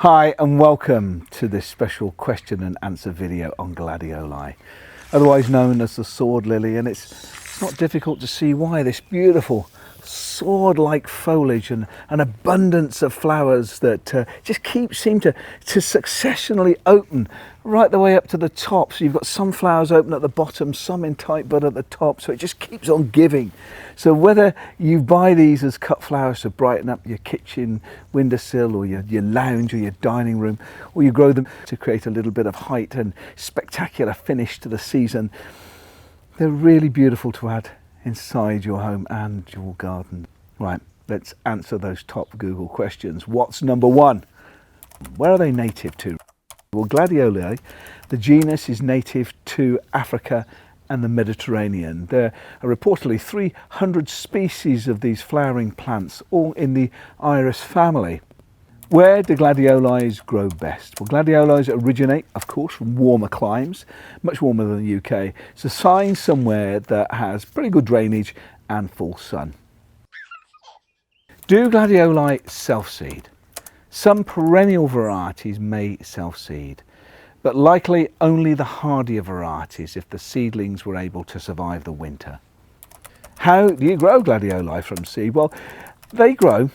Hi and welcome to this special question and answer video on gladioli, otherwise known as the sword lily, and it's not difficult to see why. This beautiful sword-like foliage and an abundance of flowers that just seem to successionally open right the way up to the top. So you've got some flowers open at the bottom, some in tight bud at the top, so it just keeps on giving. So whether you buy these as cut flowers to brighten up your kitchen windowsill or your lounge or your dining room, or you grow them to create a little bit of height and spectacular finish to the season, they're really beautiful to add inside your home and your garden. Right, let's answer those top Google questions. What's number one? Where are they native to? Well, gladioli, the genus, is native to Africa and the Mediterranean. There are reportedly 300 species of these flowering plants, all in the iris family. Where do gladioli grow best? Well, gladioli originate, of course, from warmer climes, much warmer than the UK. So find somewhere that has pretty good drainage and full sun. Do gladioli self-seed? Some perennial varieties may self-seed, but likely only the hardier varieties if the seedlings were able to survive the winter. How do you grow gladioli from seed? Well, they grow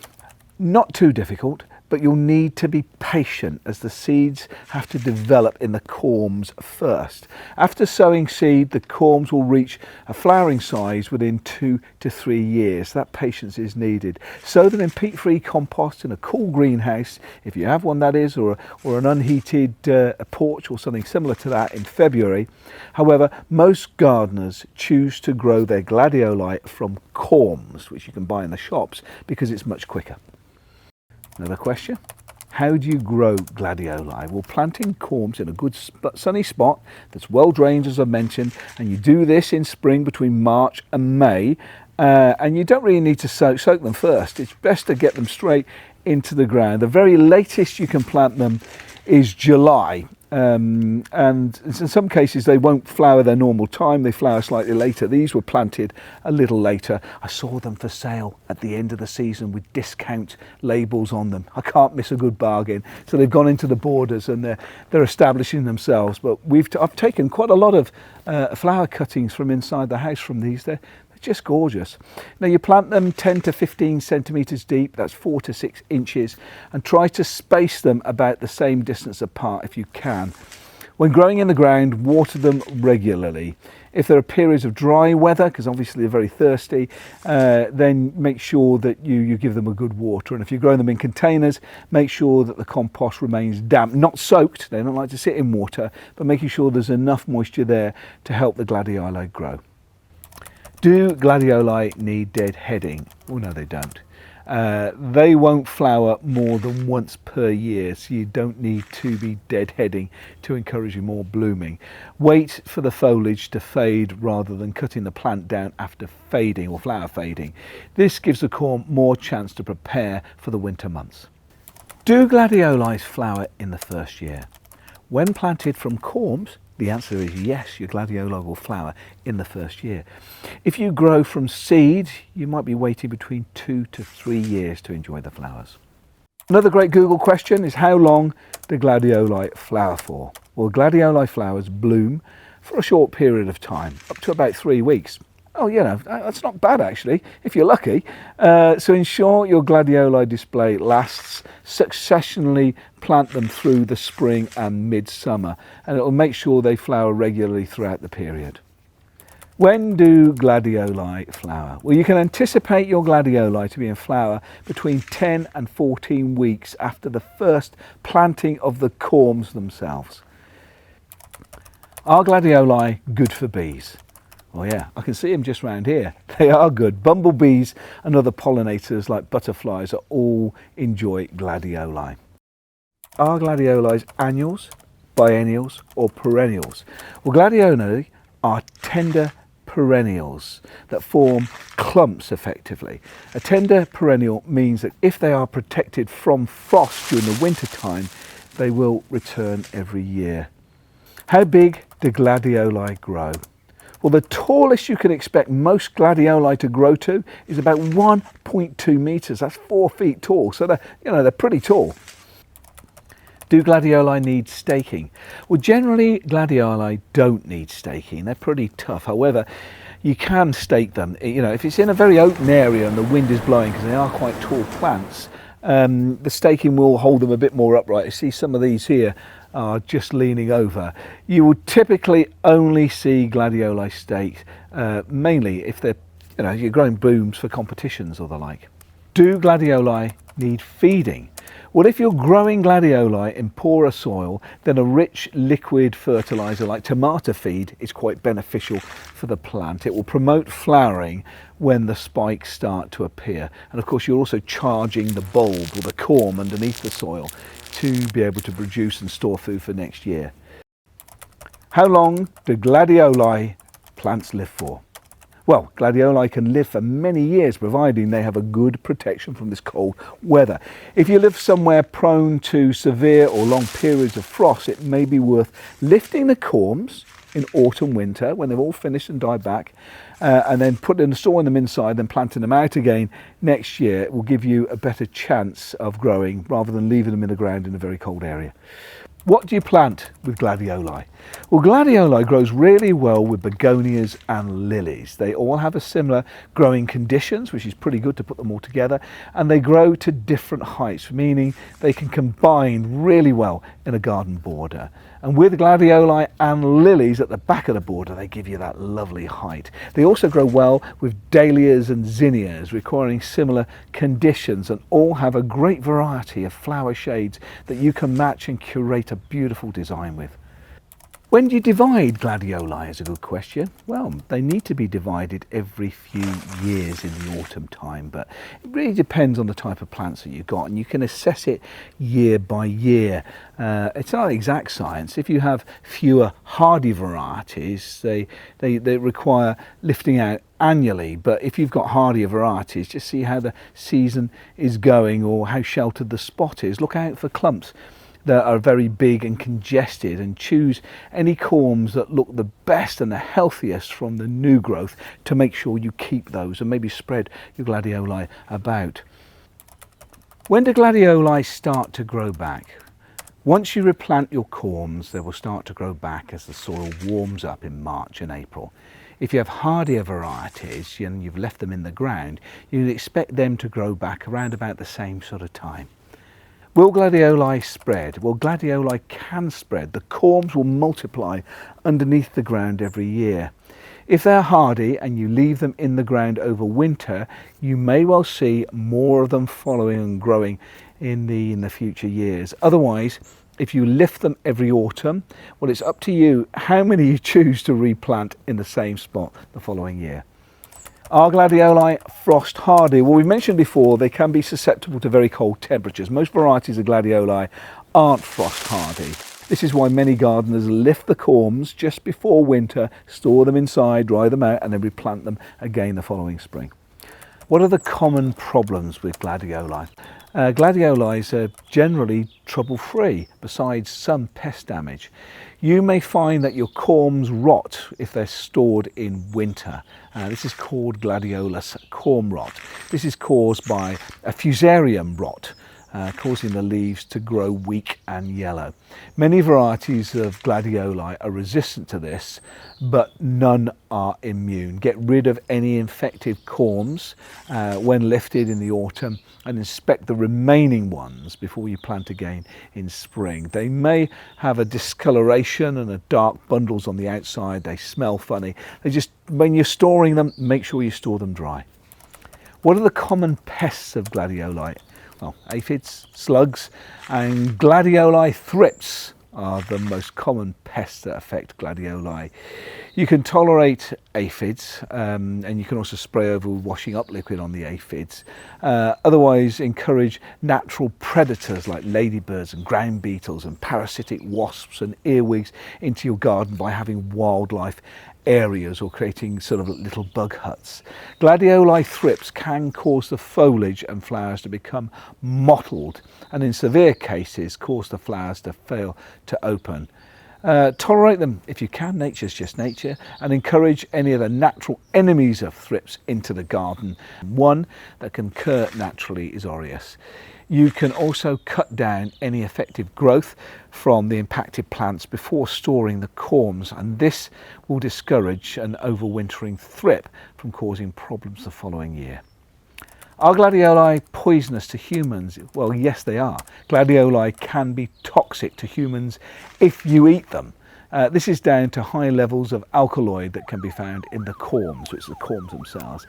not too difficult, but you'll need to be patient as the seeds have to develop in the corms first. After sowing seed, the corms will reach a flowering size within 2 to 3 years. That patience is needed. Sow them in peat-free compost in a cool greenhouse, if you have one that is, or an unheated porch or something similar to that in February. However, most gardeners choose to grow their gladioli from corms, which you can buy in the shops, because it's much quicker. Another question, how do you grow gladioli? Well, planting corms in a good sunny spot that's well drained, as I mentioned, and you do this in spring between March and May, and you don't really need to soak them first. It's best to get them straight into the ground. The very latest you can plant them is July, and in some cases they won't flower their normal time, they flower slightly later. These were planted a little later. I saw them for sale at the end of the season with discount labels on them. I can't miss a good bargain. So they've gone into the borders and they're establishing themselves. But I've taken quite a lot of flower cuttings from inside the house from these. They're just gorgeous. Now you plant them 10 to 15 centimeters deep, that's 4 to 6 inches, and try to space them about the same distance apart if you can. When growing in the ground, water them regularly. If there are periods of dry weather, because obviously they're very thirsty, then make sure that you give them a good water. And if you're growing them in containers, make sure that the compost remains damp, not soaked. They don't like to sit in water, but making sure there's enough moisture there to help the gladioli grow. Do gladioli need deadheading? Well, no, they don't. They won't flower more than once per year, so you don't need to be deadheading to encourage more blooming. Wait for the foliage to fade rather than cutting the plant down after fading or flower fading. This gives the corm more chance to prepare for the winter months. Do gladioli flower in the first year? When planted from corms, the answer is yes, your gladioli will flower in the first year. If you grow from seed, you might be waiting between 2 to 3 years to enjoy the flowers. Another great Google question is, how long do gladioli flower for? Well, gladioli flowers bloom for a short period of time, up to about 3 weeks. Oh, you know, that's not bad actually, if you're lucky. So ensure your gladioli display lasts. Successionally plant them through the spring and midsummer, and it will make sure they flower regularly throughout the period. When do gladioli flower? Well, you can anticipate your gladioli to be in flower between 10 and 14 weeks after the first planting of the corms themselves. Are gladioli good for bees? Oh yeah, I can see them just round here. They are good. Bumblebees and other pollinators like butterflies are all enjoy gladioli. Are gladioli annuals, biennials or perennials? Well, gladioli are tender perennials that form clumps effectively. A tender perennial means that if they are protected from frost during the winter time, they will return every year. How big do gladioli grow? Well, the tallest you can expect most gladioli to grow to is about 1.2 meters. That's 4 feet tall. So they're pretty tall. Do gladioli need staking? Well, generally gladioli don't need staking. They're pretty tough. However, you can stake them. If it's in a very open area and the wind is blowing, because they are quite tall plants, the staking will hold them a bit more upright. You see some of these here are just leaning over. You will typically only see gladioli staked, mainly if you're growing blooms for competitions or the like. Do gladioli need feeding? Well, if you're growing gladioli in poorer soil, then a rich liquid fertiliser like tomato feed is quite beneficial for the plant. It will promote flowering when the spikes start to appear. And of course, you're also charging the bulb or the corm underneath the soil to be able to produce and store food for next year. How long do gladioli plants live for? Well, gladioli can live for many years, providing they have a good protection from this cold weather. If you live somewhere prone to severe or long periods of frost, it may be worth lifting the corms in autumn, winter, when they've all finished and died back, and then storing them inside, then planting them out again next year. It will give you a better chance of growing rather than leaving them in the ground in a very cold area. What do you plant with gladioli? Well, gladioli grows really well with begonias and lilies. They all have a similar growing conditions, which is pretty good to put them all together, and they grow to different heights, meaning they can combine really well in a garden border. And with gladioli and lilies at the back of the border, they give you that lovely height. They also grow well with dahlias and zinnias, requiring similar conditions, and all have a great variety of flower shades that you can match and curate a beautiful design with. When do you divide gladioli is a good question. Well, they need to be divided every few years in the autumn time, but it really depends on the type of plants that you've got, and you can assess it year by year. It's not exact science. If you have fewer hardy varieties, they require lifting out annually, but if you've got hardier varieties, just see how the season is going or how sheltered the spot is. Look out for clumps that are very big and congested, and choose any corms that look the best and the healthiest from the new growth to make sure you keep those, and maybe spread your gladioli about. When do gladioli start to grow back? Once you replant your corms, they will start to grow back as the soil warms up in March and April. If you have hardier varieties and you've left them in the ground, you'd expect them to grow back around about the same sort of time. Will gladioli spread? Well, gladioli can spread. The corms will multiply underneath the ground every year. If they're hardy and you leave them in the ground over winter, you may well see more of them following and growing in the future years. Otherwise, if you lift them every autumn, well, it's up to you how many you choose to replant in the same spot the following year. Are gladioli frost hardy? Well, we mentioned before they can be susceptible to very cold temperatures. Most varieties of gladioli aren't frost hardy. This is why many gardeners lift the corms just before winter, store them inside, dry them out, and then replant them again the following spring. What are the common problems with gladioli? Gladiolis are generally trouble-free, besides some pest damage. You may find that your corms rot if they're stored in winter. This is called gladiolus corm rot. This is caused by a fusarium rot, causing the leaves to grow weak and yellow. Many varieties of gladioli are resistant to this, but none are immune. Get rid of any infected corms when lifted in the autumn, and inspect the remaining ones before you plant again in spring. They may have a discoloration and a dark bundles on the outside. They smell funny. When you're storing them, make sure you store them dry. What are the common pests of gladioli? Well, aphids, slugs, and gladioli thrips are the most common pests that affect gladioli. You can tolerate aphids, and you can also spray over washing up liquid on the aphids. Otherwise, encourage natural predators like ladybirds and ground beetles and parasitic wasps and earwigs into your garden by having wildlife areas or creating sort of little bug huts. Gladioli thrips can cause the foliage and flowers to become mottled, and in severe cases cause the flowers to fail to open. Tolerate them if you can, nature's just nature, and encourage any of the natural enemies of thrips into the garden. One that can occur naturally is Orius. You can also cut down any effective growth from the impacted plants before storing the corms, and this will discourage an overwintering thrip from causing problems the following year. Are gladioli poisonous to humans? Well, yes, they are. Gladioli can be toxic to humans if you eat them. This is down to high levels of alkaloid that can be found in the corms, which are the corms themselves.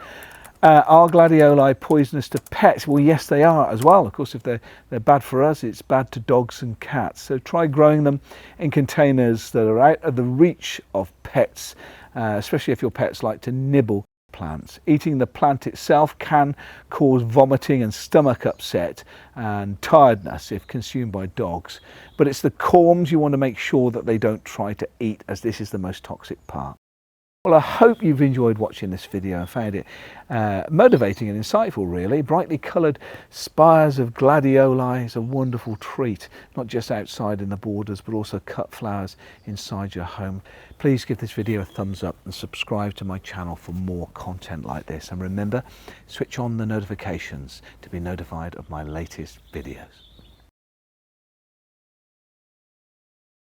Are gladioli poisonous to pets? Well, yes, they are as well. Of course, if they're bad for us, it's bad to dogs and cats. So try growing them in containers that are out of the reach of pets, especially if your pets like to nibble plants. Eating the plant itself can cause vomiting and stomach upset and tiredness if consumed by dogs, but it's the corms you want to make sure that they don't try to eat, as this is the most toxic part. Well, I hope you've enjoyed watching this video and found it motivating and insightful, really. Brightly coloured spires of gladioli is a wonderful treat, not just outside in the borders, but also cut flowers inside your home. Please give this video a thumbs up and subscribe to my channel for more content like this. And remember, switch on the notifications to be notified of my latest videos.